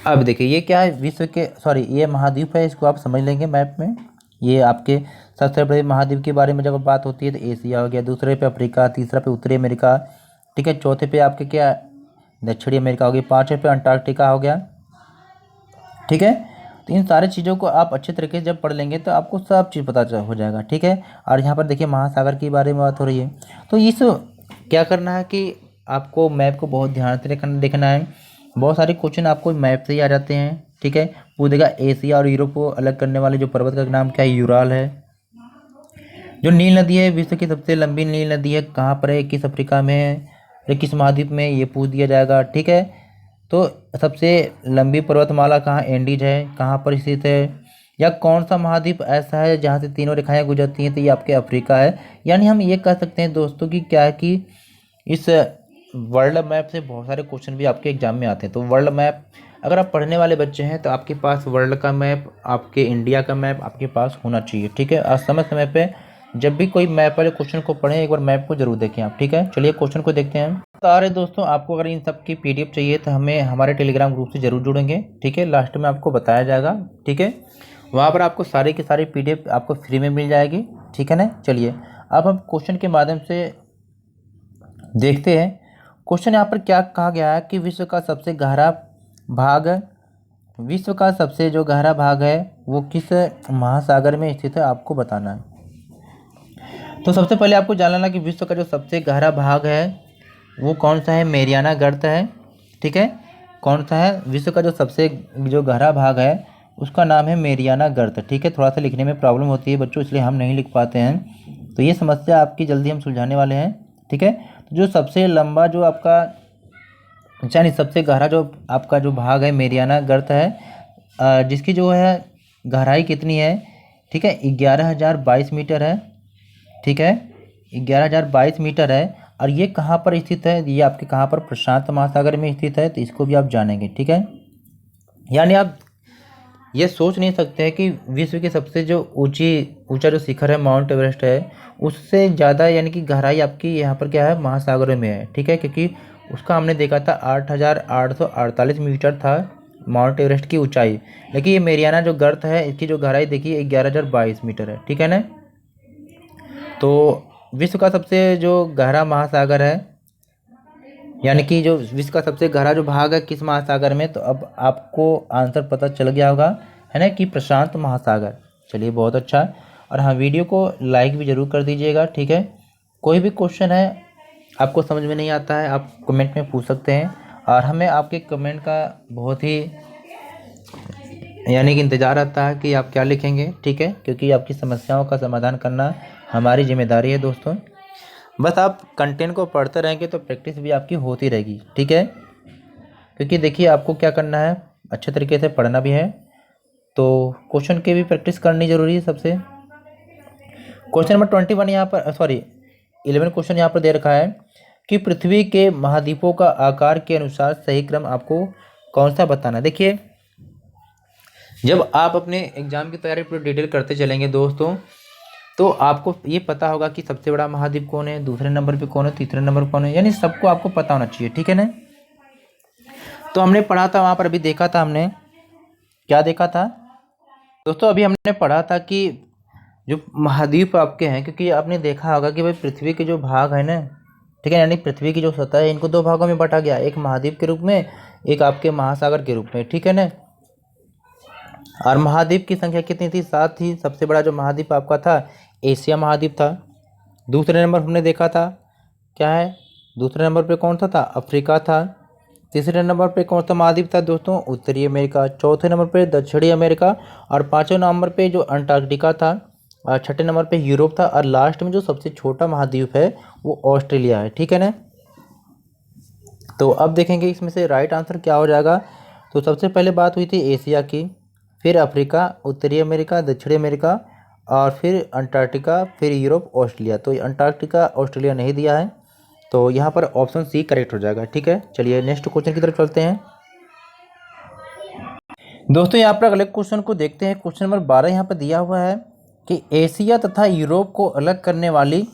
अब देखिए ये क्या है, विश्व के सॉरी ये महाद्वीप है, इसको आप समझ लेंगे मैप में। ये आपके सबसे बड़े महाद्वीप के बारे में जब बात होती है तो एशिया हो गया, दूसरे पे अफ्रीका, तीसरा पे उत्तरी अमेरिका, ठीक है, चौथे पे आपके क्या दक्षिणी अमेरिका हो गया, पाँचवें पे अंटार्कटिका हो गया, ठीक है। तो इन सारी चीज़ों को आप अच्छे तरीके से जब पढ़ लेंगे तो आपको सब चीज़ पता हो जाएगा, ठीक है। और यहाँ पर देखिए महासागर के बारे में बात हो रही है, तो इस क्या करना है कि आपको मैप को बहुत ध्यान से देखना है। बहुत सारे क्वेश्चन आपको मैप से ही आ जाते हैं, ठीक है। वो देखा एशिया और यूरोप को अलग करने वाले जो पर्वत का नाम क्या है, यूराल है। जो नील नदी है विश्व की सबसे लंबी नील नदी है, कहाँ पर है, किस अफ्रीका में है, किस महाद्वीप में, ये पूछ दिया जाएगा, ठीक है। तो सबसे लंबी पर्वतमाला कहाँ, एंडीज है, कहाँ पर स्थित है, या कौन सा महाद्वीप ऐसा है जहाँ से तीनों रेखाएं गुजरती हैं, तो ये आपके अफ्रीका है। यानी हम ये कह सकते हैं दोस्तों कि क्या है कि इस वर्ल्ड मैप से बहुत सारे क्वेश्चन भी आपके एग्जाम में आते हैं। तो वर्ल्ड मैप अगर आप पढ़ने वाले बच्चे हैं तो आपके पास वर्ल्ड का मैप, आपके इंडिया का मैप आपके पास होना चाहिए, ठीक है। और समय समय पे जब भी कोई मैप वाले क्वेश्चन को पढ़ें एक बार मैप को जरूर देखें आप, ठीक है। चलिए क्वेश्चन को देखते हैं। सारे दोस्तों आपको अगर इन सब की PDF चाहिए तो हमें हमारे टेलीग्राम ग्रुप से जरूर जुड़ेंगे, ठीक है, लास्ट में आपको बताया जाएगा, ठीक है। वहाँ पर आपको सारी की सारी PDF आपको फ्री में मिल जाएगी, ठीक है ना। चलिए अब हम क्वेश्चन के माध्यम से देखते हैं। क्वेश्चन यहाँ पर क्या कहा गया है कि विश्व का सबसे गहरा भाग, विश्व का सबसे जो गहरा भाग है वो किस महासागर में स्थित है, आपको बताना है। तो सबसे पहले आपको जानना कि विश्व का जो सबसे गहरा भाग है वो कौन सा है, मेरियाना गर्त है। ठीक है, कौन सा है, विश्व का जो सबसे जो गहरा भाग है उसका नाम है मेरियाना गर्त। ठीक है, थोड़ा सा लिखने में प्रॉब्लम होती है बच्चों, इसलिए हम नहीं लिख पाते हैं, तो ये समस्या आपकी जल्दी हम सुलझाने वाले हैं। ठीक है, तो जो सबसे लंबा जो आपका यानी सबसे गहरा जो आपका जो भाग है मेरियाना गर्त है, जिसकी जो है गहराई कितनी है, ठीक है, 11,022 मीटर है। ठीक है, 11,022 मीटर है। और ये कहाँ पर स्थित है, ये आपके कहाँ पर, प्रशांत महासागर में स्थित है, तो इसको भी आप जानेंगे। ठीक है, यानी आप ये सोच नहीं सकते हैं कि विश्व की सबसे जो ऊंचा जो शिखर है माउंट एवरेस्ट है, उससे ज़्यादा यानी कि गहराई आपकी यहाँ पर क्या है, महासागरों में है। ठीक है, क्योंकि उसका हमने देखा था 8,848 मीटर था माउंट एवरेस्ट की ऊंचाई, लेकिन ये मेरियाना जो गर्त है इसकी जो गहराई देखिए 11,022 मीटर है। ठीक है ना, तो विश्व का सबसे जो गहरा महासागर है, यानी कि जो विश्व का सबसे गहरा जो भाग है किस महासागर में, तो अब आपको आंसर पता चल गया होगा, है ना, कि प्रशांत महासागर। चलिए बहुत अच्छा। और हाँ, वीडियो को लाइक भी ज़रूर कर दीजिएगा। ठीक है, कोई भी क्वेश्चन है आपको समझ में नहीं आता है आप कमेंट में पूछ सकते हैं, और हमें आपके कमेंट का बहुत ही यानी कि इंतज़ार रहता है कि आप क्या लिखेंगे। ठीक है, क्योंकि आपकी समस्याओं का समाधान करना हमारी जिम्मेदारी है दोस्तों। बस आप कंटेंट को पढ़ते रहेंगे तो प्रैक्टिस भी आपकी होती रहेगी। ठीक है, क्योंकि देखिए आपको क्या करना है, अच्छे तरीके से पढ़ना भी है, तो क्वेश्चन की भी प्रैक्टिस करनी ज़रूरी है सबसे। क्वेश्चन नंबर 21 यहाँ पर, सॉरी 11 क्वेश्चन यहाँ पर दे रखा है कि पृथ्वी के महाद्वीपों का आकार के अनुसार सही क्रम आपको कौन सा बताना है। देखिए, जब आप अपने एग्जाम की तैयारी पूरी डिटेल करते चलेंगे दोस्तों, तो आपको ये पता होगा कि सबसे बड़ा महाद्वीप कौन है, दूसरे नंबर पे कौन है, तीसरे नंबर पर कौन है, यानी सबको आपको पता होना चाहिए। ठीक है ना, तो हमने पढ़ा था वहाँ पर, अभी देखा था हमने, क्या देखा था दोस्तों, अभी हमने पढ़ा था कि जो महाद्वीप आपके हैं, क्योंकि आपने देखा होगा कि भाई पृथ्वी के जो भाग है ना, ठीक है, यानी पृथ्वी की जो सतह है इनको दो भागों में बांटा गया, एक महाद्वीप के रूप में, एक आपके महासागर के रूप में। ठीक है ना, और महाद्वीप की संख्या कितनी थी, 7 थी। सबसे बड़ा जो महाद्वीप आपका था एशिया महाद्वीप था। दूसरे नंबर हमने देखा था क्या है, दूसरे नंबर पे कौन सा था, अफ्रीका था। तीसरे नंबर पे कौन सा महाद्वीप था दोस्तों, उत्तरी अमेरिका। चौथे नंबर पे दक्षिणी अमेरिका, और पाँचवें नंबर पे जो अंटार्कटिका था, और छठे नंबर पे यूरोप था, और लास्ट में जो सबसे छोटा महाद्वीप है वो ऑस्ट्रेलिया है। ठीक है ना, तो अब देखेंगे इसमें से राइट आंसर क्या हो जाएगा। तो सबसे पहले बात हुई थी एशिया की, फिर अफ्रीका, उत्तरी अमेरिका, दक्षिणी अमेरिका, और फिर अंटार्कटिका, फिर यूरोप, ऑस्ट्रेलिया। तो अंटार्कटिका ऑस्ट्रेलिया नहीं दिया है, तो यहाँ पर ऑप्शन सी करेक्ट हो जाएगा। ठीक है, चलिए नेक्स्ट क्वेश्चन की तरफ चलते हैं दोस्तों। यहाँ पर अगले क्वेश्चन को देखते हैं। क्वेश्चन नंबर 12 यहाँ पर दिया हुआ है कि एशिया तथा यूरोप को अलग करने वाली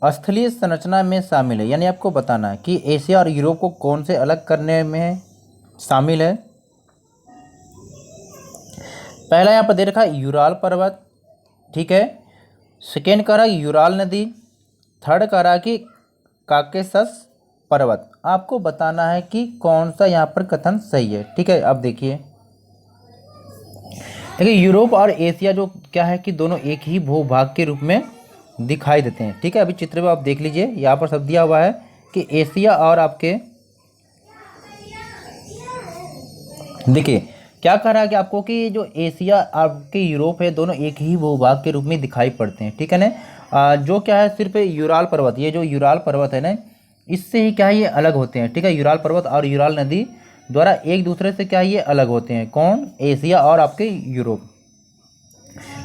स्थलीय संरचना में शामिल है, यानी आपको बताना है कि एशिया और यूरोप को कौन से अलग करने में शामिल है। पहला यहाँ पर दे रखा है यूराल पर्वत। ठीक है, सेकेंड कह रहा है यूराल नदी, थर्ड कह रहा है कि काकेशस पर्वत। आपको बताना है कि कौन सा यहाँ पर कथन सही है। ठीक है, अब देखिए यूरोप और एशिया जो क्या है कि दोनों एक ही भूभाग के रूप में दिखाई देते हैं। ठीक है, अभी चित्र में आप देख लीजिए, यहाँ पर सब दिया हुआ है कि एशिया और आपके, देखिए क्या कह रहा है कि आपको कि जो एशिया आपके यूरोप है दोनों एक ही भूभाग के रूप में दिखाई पड़ते हैं। ठीक है ना, जो क्या है सिर्फ यूराल पर्वत, ये जो यूराल पर्वत है ना, इससे ही क्या है ये अलग होते हैं। ठीक है, यूराल पर्वत और यूराल नदी द्वारा एक दूसरे से क्या ये अलग होते हैं, कौन, एशिया और आपके यूरोप।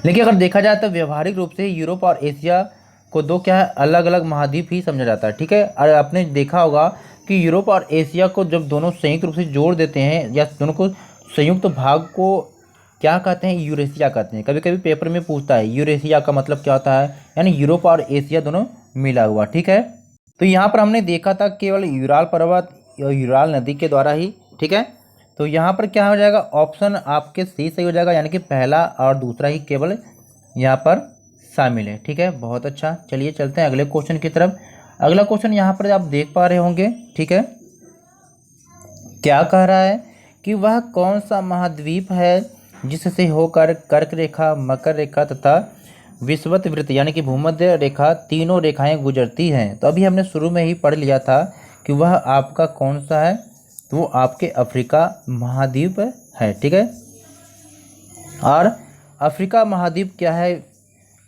लेकिन अगर देखा जाए तो व्यवहारिक रूप से यूरोप और एशिया को दो क्या है अलग अलग महाद्वीप ही समझा जाता है। ठीक है, और आपने देखा होगा कि यूरोप और एशिया को जब दोनों संयुक्त रूप से जोड़ देते हैं, या दोनों को संयुक्त भाग को क्या कहते हैं, यूरेशिया कहते हैं। कभी कभी पेपर में पूछता है यूरेशिया का मतलब क्या होता है, यानी यूरोप और एशिया दोनों मिला हुआ। ठीक है, तो यहाँ पर हमने देखा था केवल यूराल पर्वत या यूराल नदी के द्वारा ही। ठीक है, तो यहाँ पर क्या हो जाएगा, ऑप्शन आपके सी सही हो जाएगा, यानी कि पहला और दूसरा ही केवल यहाँ पर शामिल है। ठीक है, बहुत अच्छा। चलिए चलते हैं अगले क्वेश्चन की तरफ। अगला क्वेश्चन यहाँ पर आप देख पा रहे होंगे, ठीक है। क्या कह रहा है कि वह कौन सा महाद्वीप है जिससे होकर कर्क रेखा, मकर रेखा तथा विषुवत यानी कि भूमध्य रेखा तीनों रेखाएं गुजरती हैं। तो अभी हमने शुरू में ही पढ़ लिया था कि वह आपका कौन सा है, तो वो आपके अफ्रीका महाद्वीप है, ठीक है। और अफ्रीका महाद्वीप क्या है,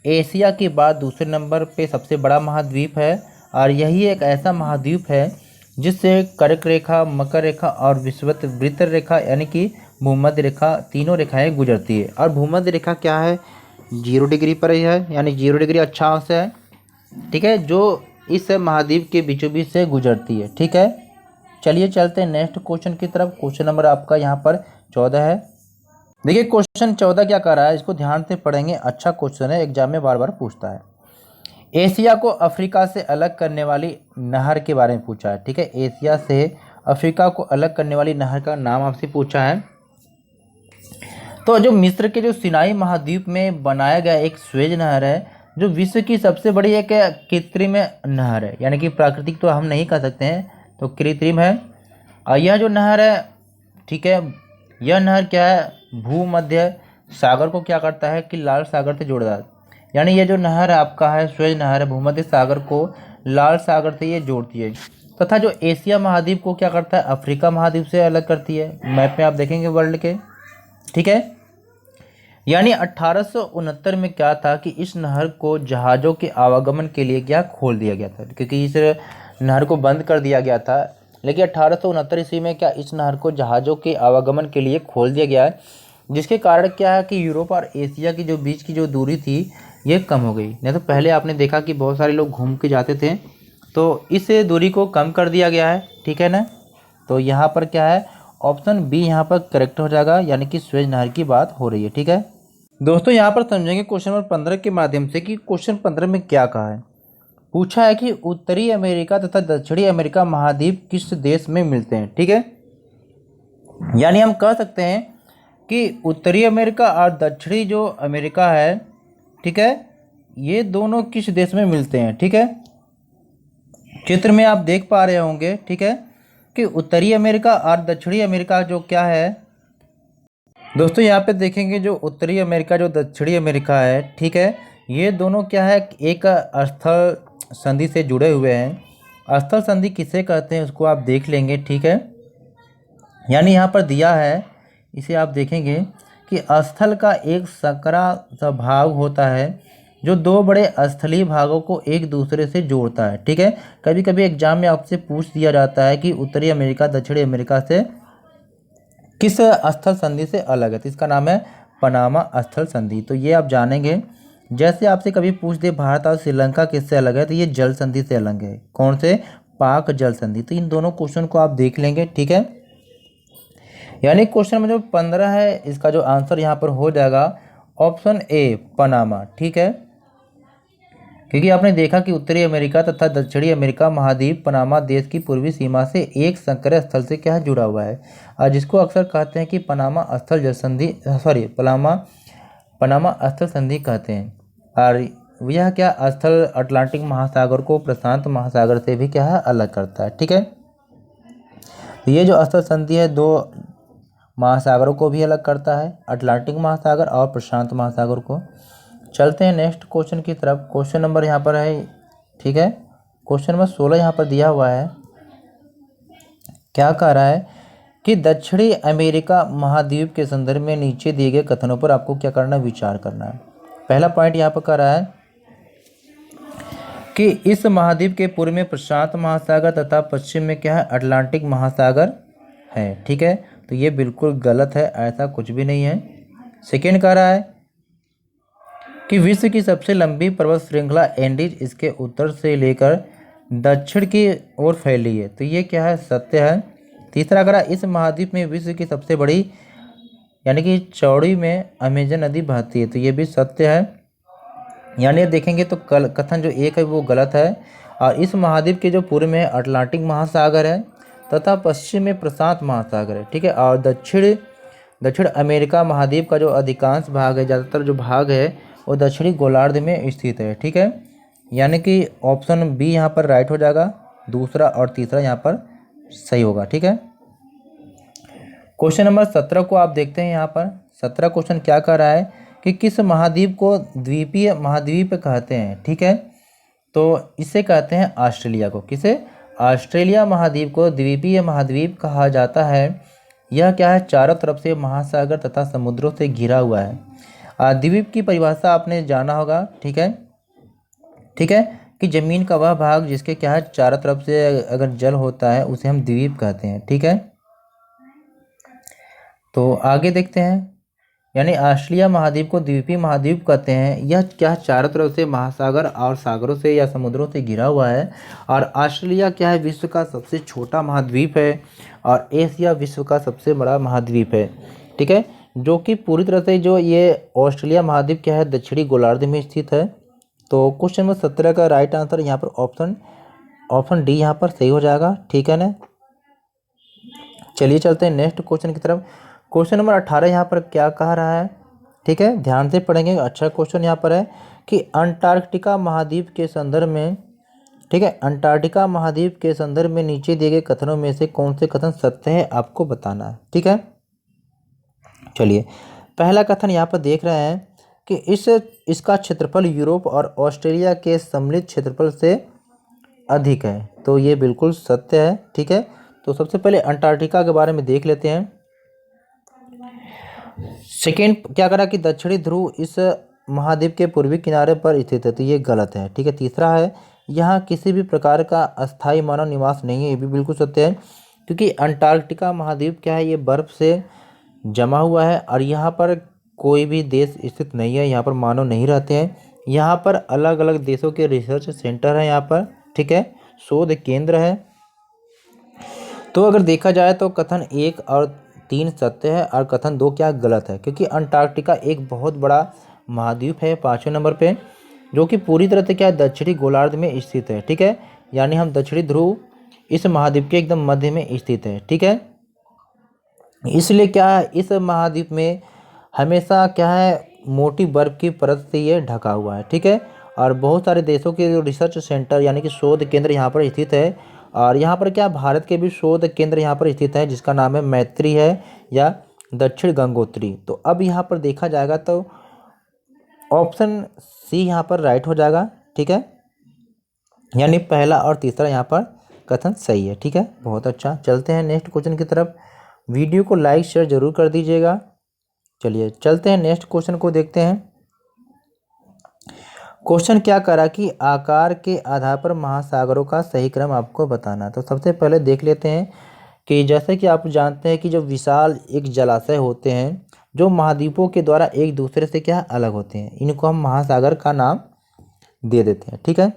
एशिया के बाद दूसरे नंबर पे सबसे बड़ा महाद्वीप है और यही एक ऐसा महाद्वीप है जिससे कर्क रेखा, मकर रेखा और विषुवत रेखा यानी कि भूमध्य रेखा तीनों रेखाएं गुजरती है। और भूमध्य रेखा क्या है, 0 डिग्री पर ही है, यानी 0 डिग्री अक्षांश है, ठीक है, जो इस महाद्वीप के बीचों बीच से गुजरती है, ठीक है। चलिए चलते हैं नेक्स्ट क्वेश्चन की तरफ। क्वेश्चन नंबर आपका यहाँ पर 14 है। देखिए क्वेश्चन 14 क्या कर रहा है, इसको ध्यान से पढ़ेंगे, अच्छा क्वेश्चन है, एग्जाम में बार बार पूछता है। एशिया को अफ्रीका से अलग करने वाली नहर के बारे में पूछा है, ठीक है। एशिया से अफ्रीका को अलग करने वाली नहर का नाम आपसे पूछा है। तो जो मिस्र के जो सिनाई महाद्वीप में बनाया गया एक स्वेज नहर है, जो विश्व की सबसे बड़ी एक कृत्रिम नहर है, यानी कि प्राकृतिक तो हम नहीं कह सकते हैं, तो कृत्रिम है। और यह जो नहर है, ठीक है, यह नहर क्या है, भूमध्य सागर को क्या करता है कि लाल सागर से जोड़ता है। यानी ये जो नहर है आपका है, स्वेज नहर है, भूमध्य सागर को लाल सागर से ये जोड़ती है। तथा जो एशिया महाद्वीप को क्या करता है, अफ्रीका महाद्वीप से अलग करती है। मैप में आप देखेंगे वर्ल्ड के, ठीक है। यानी 1869 में क्या था कि इस नहर को जहाज़ों के आवागमन के लिए क्या खोल दिया गया था, क्योंकि इस नहर को बंद कर दिया गया था। लेकिन 1869 ईस्वी में क्या इस नहर को जहाज़ों के आवागमन के लिए खोल दिया गया है, जिसके कारण क्या है कि यूरोप और एशिया की जो बीच की जो दूरी थी ये कम हो गई। नहीं तो पहले आपने देखा कि बहुत सारे लोग घूम के जाते थे, तो इस दूरी को कम कर दिया गया है, ठीक है ना। तो यहाँ पर क्या है, ऑप्शन बी यहाँ पर करेक्ट हो जाएगा, यानी कि स्वेज नहर की बात हो रही है, ठीक है। दोस्तों यहाँ पर समझेंगे क्वेश्चन नंबर 15 के माध्यम से कि क्वेश्चन 15 में क्या कहा है। पूछा है कि उत्तरी अमेरिका तथा दक्षिणी अमेरिका महाद्वीप किस देश में मिलते हैं, ठीक है। यानी हम कह सकते हैं कि उत्तरी अमेरिका और दक्षिणी जो अमेरिका है, ठीक है, ये दोनों किस देश में मिलते हैं, ठीक है। चित्र में आप देख पा रहे होंगे, ठीक है, कि उत्तरी अमेरिका और दक्षिणी अमेरिका जो क्या है, दोस्तों यहाँ पे देखेंगे जो उत्तरी अमेरिका जो दक्षिणी अमेरिका है, ठीक है, ये दोनों क्या है, एक स्थल संधि से जुड़े हुए हैं। स्थल संधि किसे कहते हैं उसको आप देख लेंगे, ठीक है। यानी यहाँ पर दिया है, इसे आप देखेंगे कि स्थल का एक संकरा सा भाग होता है जो दो बड़े स्थलीय भागों को एक दूसरे से जोड़ता है, ठीक है। कभी कभी एग्जाम में आपसे पूछ दिया जाता है कि उत्तरी अमेरिका दक्षिणी अमेरिका से किस स्थल संधि से अलग है, तो इसका नाम है पनामा स्थल संधि। तो ये आप जानेंगे। जैसे आपसे कभी पूछ दे भारत और श्रीलंका किससे अलग है, तो ये जल संधि से अलग है। कौन से, पाक जल संधि। तो इन दोनों क्वेश्चन को आप देख लेंगे, ठीक है। यानी क्वेश्चन में जो 15 है, इसका जो आंसर यहाँ पर हो जाएगा ऑप्शन ए पनामा, ठीक है। क्योंकि आपने देखा कि उत्तरी अमेरिका तथा दक्षिणी अमेरिका महाद्वीप पनामा देश की पूर्वी सीमा से एक संकरे स्थल से क्या जुड़ा हुआ है, और जिसको अक्सर कहते हैं कि पनामा स्थल जल संधि, पनामा स्थल संधि कहते हैं। और यह क्या स्थल अटलांटिक महासागर को प्रशांत महासागर से भी क्या है, अलग करता है, ठीक है। तो ये जो स्थल संधि है दो महासागरों को भी अलग करता है, अटलांटिक महासागर और प्रशांत महासागर को। चलते हैं नेक्स्ट क्वेश्चन की तरफ। क्वेश्चन नंबर यहाँ पर है, ठीक है, क्वेश्चन नंबर 16 यहाँ पर दिया हुआ है। क्या कह रहा है कि दक्षिणी अमेरिका महाद्वीप के संदर्भ में नीचे दिए गए कथनों पर आपको क्या करना है, विचार करना है। पहला पॉइंट यहाँ पर कह रहा है कि इस महाद्वीप के पूर्व में प्रशांत महासागर तथा पश्चिम में क्या है, अटलांटिक महासागर है, ठीक है। तो ये बिल्कुल गलत है, ऐसा कुछ भी नहीं है। सेकेंड कह रहा है कि विश्व की सबसे लंबी पर्वत श्रृंखला एंडीज इसके उत्तर से लेकर दक्षिण की ओर फैली है, तो ये क्या है, सत्य है। तीसरा कह रहा है इस महाद्वीप में विश्व की सबसे बड़ी यानी कि चौड़ी में अमेजन नदी बहती है, तो ये भी सत्य है। यानी देखेंगे तो कथन जो एक है वो गलत है। और इस महाद्वीप के जो पूर्व में अटलांटिक महासागर है तथा पश्चिम में प्रशांत महासागर है, ठीक है। और दक्षिण अमेरिका महाद्वीप का जो अधिकांश भाग है, ज़्यादातर जो भाग है वो दक्षिणी गोलार्ध में स्थित है, ठीक है। यानी कि ऑप्शन बी यहाँ पर राइट हो जाएगा, दूसरा और तीसरा यहाँ पर सही होगा। ठीक है, क्वेश्चन नंबर 17 को आप देखते हैं। यहाँ पर 17 क्वेश्चन क्या कर रहा है कि किस महाद्वीप को द्वीपीय महाद्वीप कहते हैं। ठीक है, तो इसे कहते हैं ऑस्ट्रेलिया को। किसे? ऑस्ट्रेलिया महाद्वीप को द्वीपीय महाद्वीप कहा जाता है। यह क्या है? चारों तरफ से महासागर तथा समुद्रों से घिरा हुआ है। द्वीप की परिभाषा आपने जाना होगा। ठीक है, ठीक है, कि जमीन का वह भाग जिसके क्या है चारों तरफ से अगर जल होता है उसे हम द्वीप कहते हैं। ठीक है, तो आगे देखते हैं। यानी ऑस्ट्रेलिया महाद्वीप को द्वीपीय महाद्वीप कहते हैं। यह क्या चारों तरफ से महासागर और सागरों से या समुद्रों से घिरा हुआ है। और ऑस्ट्रेलिया क्या है? विश्व का सबसे छोटा महाद्वीप है और एशिया विश्व का सबसे बड़ा महाद्वीप है। ठीक है, जो कि पूरी तरह से जो ये ऑस्ट्रेलिया महाद्वीप क्या है दक्षिणी गोलार्ध में स्थित है। तो क्वेश्चन नंबर 17 का राइट आंसर यहाँ पर ऑप्शन डी यहाँ पर सही हो जाएगा। ठीक है ना, चलिए चलते हैं नेक्स्ट क्वेश्चन की तरफ। क्वेश्चन नंबर 18 यहाँ पर क्या कह रहा है? ठीक है, ध्यान से पढ़ेंगे। अच्छा क्वेश्चन यहाँ पर है कि अंटार्कटिका महाद्वीप के संदर्भ में, ठीक है, अंटार्कटिका महाद्वीप के संदर्भ में नीचे दिए गए कथनों में से कौन से कथन सत्य है आपको बताना है। ठीक है, चलिए पहला कथन यहाँ पर देख रहे हैं कि इसका क्षेत्रफल यूरोप और ऑस्ट्रेलिया के सम्मिलित क्षेत्रफल से अधिक है। तो ये बिल्कुल सत्य है। ठीक है, तो सबसे पहले अंटार्कटिका के बारे में देख लेते हैं। सेकेंड क्या करा कि दक्षिणी ध्रुव इस महाद्वीप के पूर्वी किनारे पर स्थित है। तो ये गलत है। ठीक है, तीसरा है यहाँ किसी भी प्रकार का अस्थायी मानव निवास नहीं है। ये भी बिल्कुल सत्य है, क्योंकि अंटार्कटिका महाद्वीप क्या है ये बर्फ से जमा हुआ है और यहाँ पर कोई भी देश स्थित नहीं है। यहाँ पर मानव नहीं रहते हैं। यहाँ पर अलग अलग देशों के रिसर्च सेंटर है यहाँ पर। ठीक है, शोध केंद्र है। तो अगर देखा जाए तो कथन 1 और 3 सत्य है और कथन 2 क्या गलत है, क्योंकि अंटार्कटिका एक बहुत बड़ा महाद्वीप है 5वें नंबर पे, जो कि पूरी तरह से क्या है दक्षिणी गोलार्ध में स्थित है। ठीक है, यानी हम दक्षिणी ध्रुव इस महाद्वीप के एकदम मध्य में स्थित है। ठीक है, इसलिए क्या है इस महाद्वीप में हमेशा क्या है मोटी बर्फ की परत से ये ढका हुआ है। ठीक है, और बहुत सारे देशों के जो रिसर्च सेंटर यानी कि शोध केंद्र यहाँ पर स्थित है। और यहाँ पर क्या भारत के भी शोध केंद्र यहाँ पर स्थित है, जिसका नाम है मैत्री है या दक्षिण गंगोत्री। तो अब यहाँ पर देखा जाएगा तो ऑप्शन सी यहाँ पर राइट हो जाएगा। ठीक है, यानी पहला और तीसरा यहाँ पर कथन सही है। ठीक है, बहुत अच्छा। चलते हैं नेक्स्ट क्वेश्चन की तरफ। वीडियो को लाइक शेयर जरूर कर दीजिएगा। चलिए चलते हैं नेक्स्ट क्वेश्चन को देखते हैं। क्वेश्चन क्या करा कि आकार के आधार पर महासागरों का सही क्रम आपको बताना। तो सबसे पहले देख लेते हैं कि जैसे कि आप जानते हैं कि जो विशाल एक जलाशय होते हैं जो महाद्वीपों के द्वारा एक दूसरे से क्या अलग होते हैं, इनको हम महासागर का नाम दे देते हैं। ठीक है,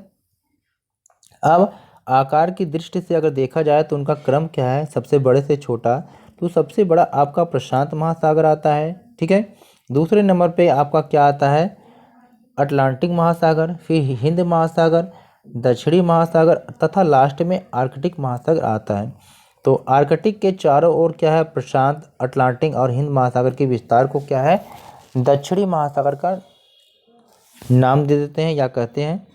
अब आकार की दृष्टि से अगर देखा जाए तो उनका क्रम क्या है सबसे बड़े से छोटा। तो सबसे बड़ा आपका प्रशांत महासागर आता है। ठीक है, दूसरे नंबर पे आपका क्या आता है अटलांटिक महासागर, फिर हिंद महासागर, दक्षिणी महासागर तथा लास्ट में आर्कटिक महासागर आता है। तो आर्कटिक के चारों ओर क्या है प्रशांत, अटलांटिक और हिंद महासागर के विस्तार को क्या है दक्षिणी महासागर का नाम दे देते हैं या कहते हैं।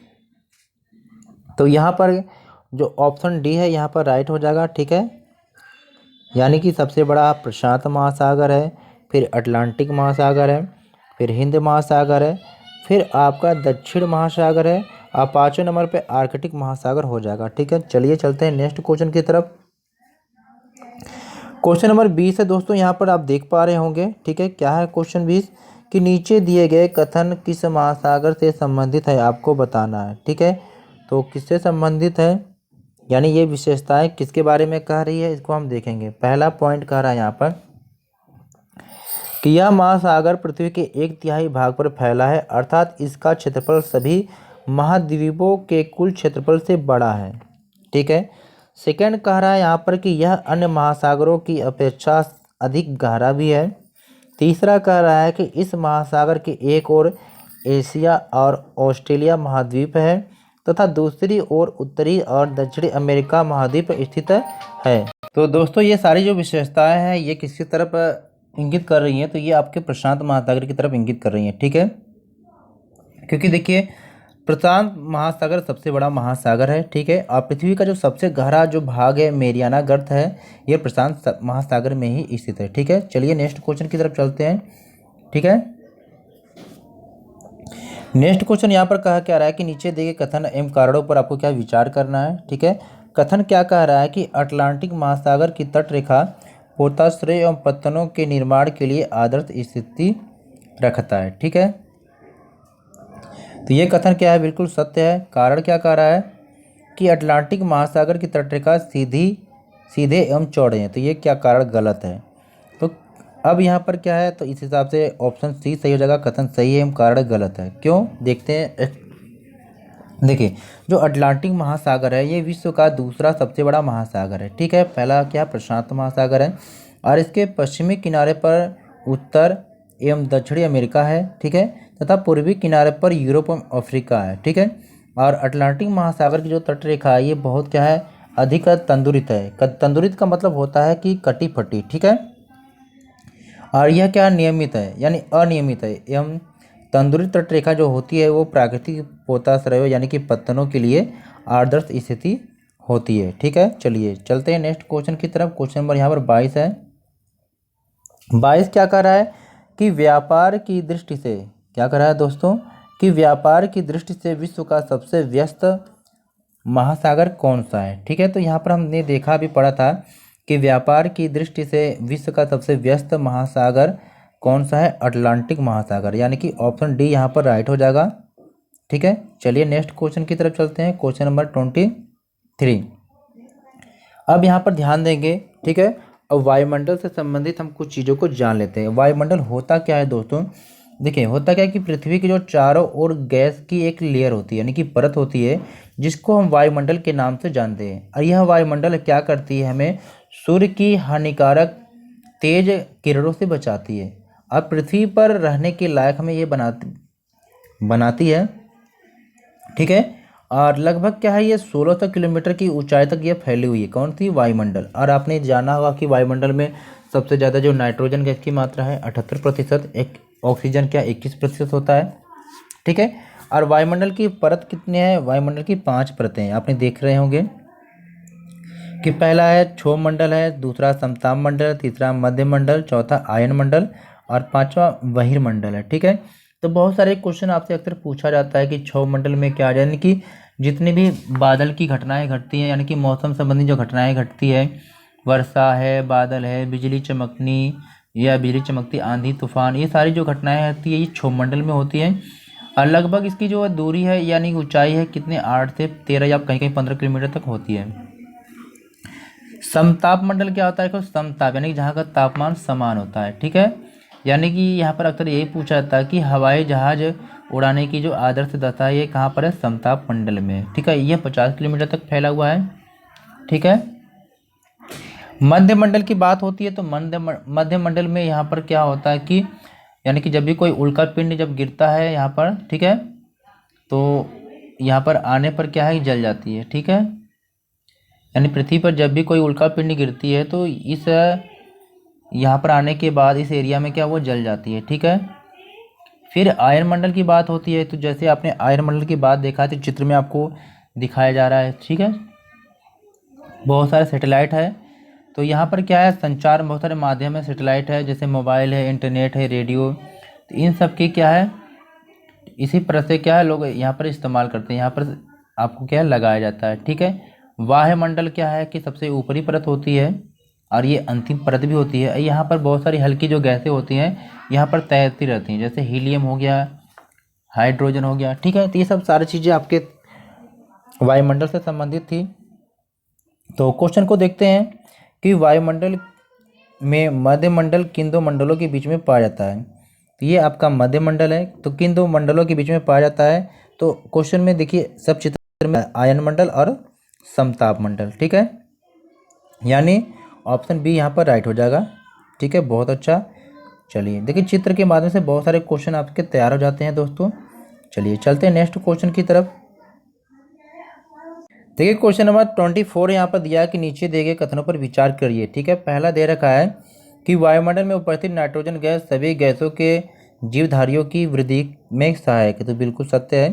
तो यहाँ पर जो ऑप्शन डी है यहाँ पर राइट हो जाएगा। ठीक है, यानी कि सबसे बड़ा प्रशांत महासागर है, फिर अटलांटिक महासागर है, फिर हिंद महासागर है, फिर आपका दक्षिण महासागर है और 5वें नंबर पे आर्कटिक महासागर हो जाएगा। ठीक है, चलिए चलते हैं नेक्स्ट क्वेश्चन की तरफ। क्वेश्चन नंबर 20 है दोस्तों, यहाँ पर आप देख पा रहे होंगे। ठीक है, क्या है क्वेश्चन 20 कि नीचे दिए गए कथन किस महासागर से संबंधित है आपको बताना है। ठीक है, तो किससे संबंधित है यानी ये विशेषताएं किसके बारे में कह रही है इसको हम देखेंगे। पहला पॉइंट कह रहा है यहाँ पर कि यह महासागर पृथ्वी के 1/3 भाग पर फैला है, अर्थात इसका क्षेत्रफल सभी महाद्वीपों के कुल क्षेत्रफल से बड़ा है। ठीक है, सेकंड कह रहा है यहाँ पर कि यह अन्य महासागरों की अपेक्षा अधिक गहरा भी है। तीसरा कह रहा है कि इस महासागर के एक ओर एशिया और ऑस्ट्रेलिया महाद्वीप है तथा दूसरी ओर उत्तरी और दक्षिणी अमेरिका महाद्वीप स्थित है। तो दोस्तों ये सारी जो विशेषताएं हैं ये किसकी तरफ इंगित कर रही हैं, तो ये आपके प्रशांत महासागर की तरफ इंगित कर रही हैं। ठीक है, क्योंकि देखिए प्रशांत महासागर सबसे बड़ा महासागर है, ठीक है। और पृथ्वी का जो सबसे गहरा जो भाग है मेरियाना गर्त है, ये प्रशांत महासागर में ही स्थित है, ठीक है। चलिए नेक्स्ट क्वेश्चन की तरफ चलते हैं, ठीक है। नेक्स्ट क्वेश्चन यहाँ पर कहा क्या रहा है कि नीचे दिए गए कथन एवं कारणों पर आपको क्या विचार करना है, ठीक है। कथन क्या कह रहा है कि अटलांटिक महासागर की तट रेखा पोताश्रय एवं पत्तनों के निर्माण के लिए आदर्श स्थिति रखता है, ठीक है। तो ये कथन क्या है, बिल्कुल सत्य है। कारण क्या कह रहा है कि अटलांटिक महासागर की तटरेखा सीधे एवं चौड़े हैं, तो ये क्या कारण गलत है। तो अब यहाँ पर क्या है, तो इस हिसाब से ऑप्शन सी सही हो जाएगा, कथन सही है एवं कारण गलत है। क्यों, देखते हैं। देखिए, जो अटलांटिक महासागर है ये विश्व का दूसरा सबसे बड़ा महासागर है, ठीक है। पहला क्या, प्रशांत महासागर है, और इसके पश्चिमी किनारे पर उत्तर एवं दक्षिणी अमेरिका है, ठीक है, तथा पूर्वी किनारे पर यूरोप एवं अफ्रीका है, ठीक है। और अटलांटिक महासागर की जो तटरेखा है ये बहुत क्या है, अधिक तंदुरित है। तंदुरित का मतलब होता है कि कटी फटी, ठीक है। और यह क्या नियमित है, यानी अनियमित है। एवं तंदुरित तटरेखा जो होती है वो प्राकृतिक पोताश्रय यानी कि पत्तनों के लिए आदर्श स्थिति होती है, ठीक है। चलिए चलते हैं नेक्स्ट क्वेश्चन की तरफ। क्वेश्चन नंबर यहाँ पर 22 है। 22 क्या कह रहा है कि व्यापार की दृष्टि से, क्या कह रहा है दोस्तों, कि व्यापार की दृष्टि से विश्व का सबसे व्यस्त महासागर कौन सा है, ठीक है। तो यहाँ पर हमने देखा भी पढ़ा था कि व्यापार की दृष्टि से विश्व का सबसे व्यस्त महासागर कौन सा है, अटलांटिक महासागर, यानी कि ऑप्शन डी यहाँ पर राइट हो जाएगा, ठीक है। चलिए नेक्स्ट क्वेश्चन की तरफ चलते हैं। Question number 23। अब यहाँ पर ध्यान देंगे, ठीक है। अब वायुमंडल से संबंधित हम कुछ चीज़ों को जान लेते हैं। वायुमंडल होता क्या है दोस्तों, देखिए होता क्या है कि पृथ्वी के जो चारों ओर गैस की एक लेयर होती है, यानी कि परत होती है, जिसको हम वायुमंडल के नाम से जानते हैं। और यह वायुमंडल क्या करती है, हमें सूर्य की हानिकारक तेज किरणों से बचाती है और पृथ्वी पर रहने के लायक हमें ये बनाती है, ठीक है। और लगभग क्या है, ये 1600 किलोमीटर की ऊंचाई तक ये फैली हुई है, कौन सी, वायुमंडल। और आपने जाना होगा कि वायुमंडल में सबसे ज़्यादा जो नाइट्रोजन गैस की मात्रा है 78%, एक ऑक्सीजन क्या 21% होता है, ठीक है। और वायुमंडल की परत कितने हैं, वायुमंडल की 5 परतें हैं। आपने देख रहे होंगे कि पहला है क्षोभ मंडल है, दूसरा समताप मंडल, तीसरा मध्य मंडल, चौथा आयन मंडल और पांचवा बहिर्मंडल है, ठीक है। तो बहुत सारे क्वेश्चन आपसे अक्सर पूछा जाता है कि क्षोभ मंडल में क्या, यानी कि जितनी भी बादल की घटनाएं घटती हैं, यानी कि मौसम संबंधी जो घटनाएं घटती है, वर्षा है, बादल है, बिजली चमकनी या बिजली चमकती आंधी तूफान, ये सारी जो घटनाएं होती है ये क्षोभ मंडल में होती हैं। और लगभग इसकी जो दूरी है यानी ऊंचाई है कितने, 8 से 13 या कहीं कहीं 15 किलोमीटर तक होती है। समताप मंडल क्या होता है, समताप यानी कि जहाँ का तापमान समान होता है, ठीक है। यानी कि यहाँ पर अक्सर यही पूछा जाता है कि हवाई जहाज उड़ाने की जो आदर्श दशा है ये कहाँ पर है, समताप मंडल में, ठीक है। यह 50 किलोमीटर तक फैला हुआ है, ठीक है। मध्य मंडल की बात होती है तो मध्य मंडल में यहाँ पर क्या होता है कि यानी कि जब भी कोई उल्का पिंड जब गिरता है यहाँ पर, ठीक है, तो यहाँ पर आने पर क्या है, जल जाती है, ठीक है। यानी पृथ्वी पर जब भी कोई उल्का पिंड गिरती है तो इस यहाँ पर आने के बाद इस एरिया में क्या वो जल जाती है, ठीक है। फिर आयन मंडल की बात होती है, तो जैसे आपने आयन मंडल की बात देखा तो चित्र में आपको दिखाया जा रहा है, ठीक है। बहुत सारे सैटेलाइट है, तो यहाँ पर क्या है, संचार बहुत सारे माध्यम है, सैटेलाइट है, जैसे मोबाइल है, इंटरनेट है, रेडियो, तो इन सब की क्या है, इसी तरह से क्या है लोग यहाँ पर इस्तेमाल करते हैं, यहाँ पर आपको क्या है लगाया जाता है, ठीक है। वायुमंडल क्या है कि सबसे ऊपरी परत होती है और ये अंतिम परत भी होती है। यहाँ पर बहुत सारी हल्की जो गैसें होती हैं यहाँ पर तैरती रहती हैं, जैसे हीलियम हो गया, हाइड्रोजन हो गया, ठीक है। तो ये सब सारी चीज़ें आपके वायुमंडल से संबंधित थी। तो क्वेश्चन को देखते हैं कि वायुमंडल में मध्य मंडल किन दो मंडलों के बीच में पाया जाता है। तो ये आपका मध्य मंडल है, तो किन दो मंडलों के बीच में पाया जाता है। तो क्वेश्चन में देखिए सब चित्र में आयन मंडल और समताप मंडल, ठीक है। यानी ऑप्शन बी यहाँ पर राइट हो जाएगा, ठीक है, बहुत अच्छा। चलिए देखिए चित्र के माध्यम से बहुत सारे क्वेश्चन आपके तैयार हो जाते हैं दोस्तों। चलिए चलते हैं नेक्स्ट क्वेश्चन की तरफ। देखिए क्वेश्चन नंबर 24 यहाँ पर दिया है कि नीचे दिए गए कथनों पर विचार करिए, ठीक है। पहला दे रखा है कि वायुमंडल में उपस्थित नाइट्रोजन गैस सभी गैसों के जीवधारियों की वृद्धि में सहायक है, तो बिल्कुल सत्य है।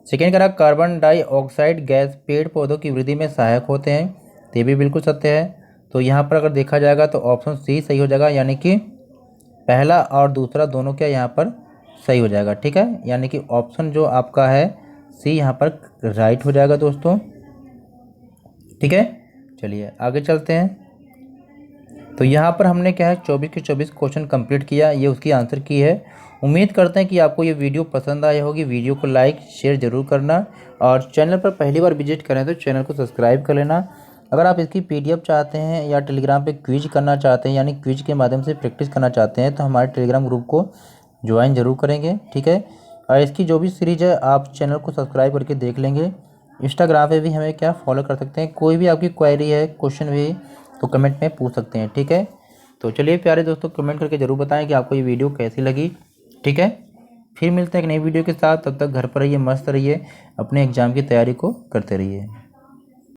सेकेंड करा कार्बन डाइऑक्साइड गैस पेड़ पौधों की वृद्धि में सहायक होते हैं, तो ये भी बिल्कुल सत्य है। तो यहाँ पर अगर देखा जाएगा तो ऑप्शन सी सही हो जाएगा, यानी कि पहला और दूसरा दोनों क्या यहाँ पर सही हो जाएगा। ठीक है, यानी कि ऑप्शन जो आपका है सी यहाँ पर राइट हो जाएगा दोस्तों। ठीक है, चलिए आगे चलते हैं। तो यहाँ पर हमने क्या है 24 के 24 क्वेश्चन कंप्लीट किया, ये उसकी आंसर की है। उम्मीद करते हैं कि आपको ये वीडियो पसंद आई होगी। वीडियो को लाइक शेयर ज़रूर करना, और चैनल पर पहली बार विजिट करें तो चैनल को सब्सक्राइब कर लेना। अगर आप इसकी PDF चाहते हैं या टेलीग्राम पे क्विज करना चाहते हैं, यानी क्विज के माध्यम से प्रैक्टिस करना चाहते हैं, तो हमारे टेलीग्राम ग्रुप को ज्वाइन ज़रूर करेंगे। ठीक है, और इसकी जो भी सीरीज़ है आप चैनल को सब्सक्राइब करके देख लेंगे। इंस्टाग्राम पे भी हमें क्या फॉलो कर सकते हैं। कोई भी आपकी क्वेरी है, क्वेश्चन भी, तो कमेंट में पूछ सकते हैं। ठीक है, तो चलिए प्यारे दोस्तों, कमेंट करके ज़रूर बताएं कि आपको ये वीडियो कैसी लगी। ठीक है, फिर मिलते हैं एक नई वीडियो के साथ। तब तक घर पर रहिए, मस्त रहिए, अपने एग्ज़ाम की तैयारी को करते रहिए।